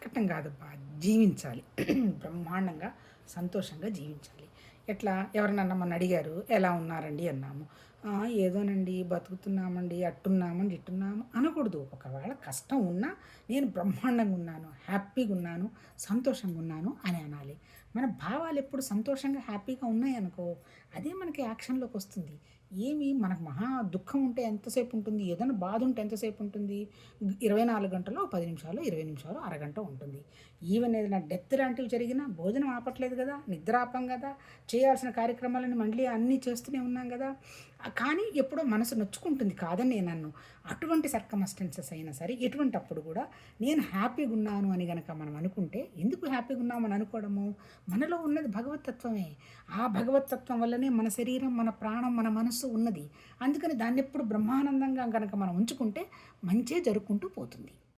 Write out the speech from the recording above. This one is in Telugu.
బతకటం కాదబ్బా, జీవించాలి. బ్రహ్మాండంగా, సంతోషంగా జీవించాలి. ఎట్లా ఎవరినన్నా మొన్న అడిగారు, "ఎలా ఉన్నారండి?" అన్నాము. ఏదోనండి బతుకుతున్నామండి, అట్టున్నామండి, ఇట్టున్నాము" అనకూడదు. ఒకవేళ కష్టం ఉన్నా, నేను బ్రహ్మాండంగా ఉన్నాను, హ్యాపీగా ఉన్నాను, సంతోషంగా ఉన్నాను అని అనాలి. మన భావాలు ఎప్పుడు సంతోషంగా, హ్యాపీగా ఉన్నాయనుకో, అదే మనకి యాక్షన్‌లోకొస్తుంది. మనకు మహా దుఃఖం ఉంటే ఎంతసేపు ఉంటుంది? ఏదైనా బాధ ఉంటే ఎంతసేపు ఉంటుంది? 24 గంటల్లో 10 నిమిషాలు, 20 నిమిషాలు, అరగంట ఉంటుంది. ఈవెన్ ఏదైనా డెత్ లాంటివి జరిగినా భోజనం ఆపట్లేదు గదా! నిద్ర ఆపం గదా! చేయాల్సిన కార్యక్రమాలను మళ్ళీ అన్నీ చేస్తూనే ఉన్నాం గదా! కానీ ఎప్పుడో మనసు నొచ్చుకుంటుంది, కాదని నేననను. అటువంటి సర్కమస్టెన్సెస్ అయినా సరే, ఎటువంటప్పుడు గూడా నేను హ్యాపీగున్నాను అని గనక మనం అనుకుంటే, ఎందుకు హ్యాపీగున్నామని అనుకోవడము? మనలో ఉన్నది భగవత్తత్వమే. ఆ భగవత్తత్వం వల్లనే మన శరీరం, మన ప్రాణం, మన మనస్సు ఉన్నది. అందుకని దాన్నెప్పుడు బ్రహ్మానందంగా గనక మనం ఉంచుకుంటే మంచే జరుక్కుంటూ పోతుంది.